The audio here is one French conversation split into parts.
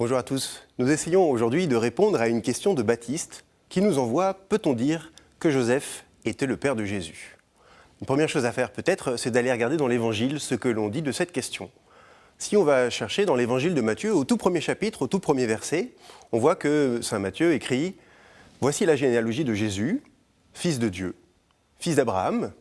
Bonjour à tous. Nous essayons aujourd'hui de répondre à une question de Baptiste qui nous envoie « Peut-on dire que Joseph était le père de Jésus ?» Une première chose à faire peut-être, c'est d'aller regarder dans l'Évangile ce que l'on dit de cette question. Si on va chercher dans l'Évangile de Matthieu, au tout premier chapitre, au tout premier verset, on voit que saint Matthieu écrit « Voici la généalogie de Jésus, fils de Dieu, fils d'Abraham.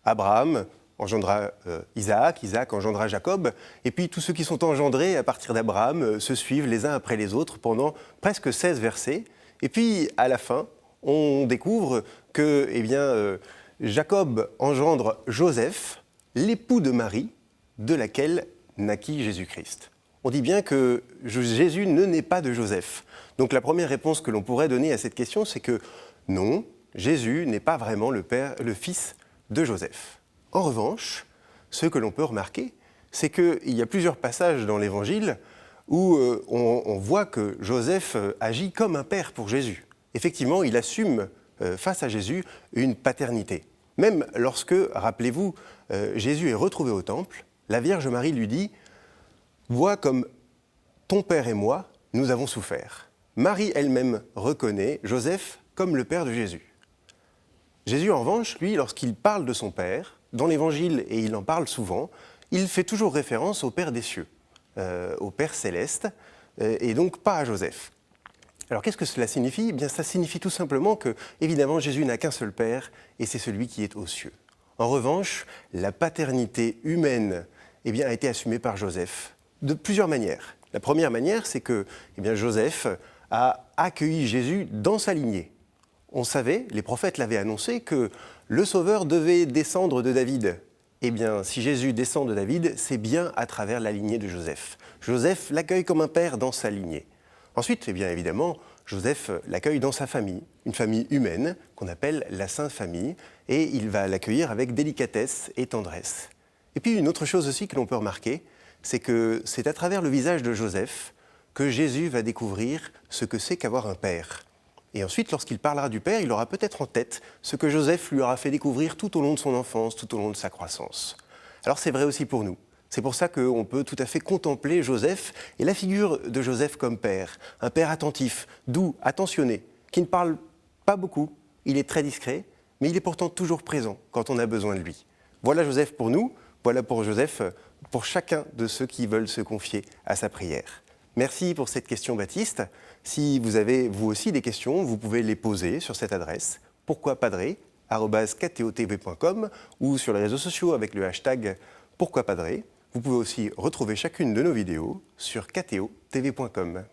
Abraham engendra Isaac, Isaac engendra Jacob, et puis tous ceux qui sont engendrés à partir d'Abraham se suivent les uns après les autres pendant presque 16 versets. Et puis à la fin, on découvre que Jacob engendre Joseph, l'époux de Marie, de laquelle naquit Jésus-Christ. On dit bien que Jésus ne naît pas de Joseph. Donc la première réponse que l'on pourrait donner à cette question, c'est que non, Jésus n'est pas vraiment le fils de Joseph. En revanche, ce que l'on peut remarquer, c'est qu'il y a plusieurs passages dans l'Évangile où on voit que Joseph agit comme un père pour Jésus. Effectivement, il assume face à Jésus une paternité. Même lorsque, rappelez-vous, Jésus est retrouvé au temple, la Vierge Marie lui dit « Vois comme ton père et moi, nous avons souffert ». Marie elle-même reconnaît Joseph comme le père de Jésus. Jésus, en revanche, lui, lorsqu'il parle de son père, dans l'Évangile, et il en parle souvent, il fait toujours référence au Père des cieux, au Père céleste, et donc pas à Joseph. Alors qu'est-ce que cela signifie ? Eh bien, ça signifie tout simplement que, évidemment, Jésus n'a qu'un seul Père, et c'est celui qui est aux cieux. En revanche, la paternité humaine a été assumée par Joseph de plusieurs manières. La première manière, c'est que Joseph a accueilli Jésus dans sa lignée. On savait, les prophètes l'avaient annoncé, que le Sauveur devait descendre de David. Eh bien, si Jésus descend de David, c'est bien à travers la lignée de Joseph. Joseph l'accueille comme un père dans sa lignée. Ensuite, évidemment, Joseph l'accueille dans sa famille, une famille humaine qu'on appelle la Sainte Famille, et il va l'accueillir avec délicatesse et tendresse. Et puis une autre chose aussi que l'on peut remarquer, c'est que c'est à travers le visage de Joseph que Jésus va découvrir ce que c'est qu'avoir un père. Et ensuite, lorsqu'il parlera du Père, il aura peut-être en tête ce que Joseph lui aura fait découvrir tout au long de son enfance, tout au long de sa croissance. Alors c'est vrai aussi pour nous. C'est pour ça qu'on peut tout à fait contempler Joseph et la figure de Joseph comme père. Un père attentif, doux, attentionné, qui ne parle pas beaucoup. Il est très discret, mais il est pourtant toujours présent quand on a besoin de lui. Voilà Joseph pour nous, voilà pour Joseph, pour chacun de ceux qui veulent se confier à sa prière. Merci pour cette question, Baptiste. Si vous avez, vous aussi, des questions, vous pouvez les poser sur cette adresse pourquoipadré@ktotv.com ou sur les réseaux sociaux avec le hashtag pourquoipadré. Vous pouvez aussi retrouver chacune de nos vidéos sur ktotv.com.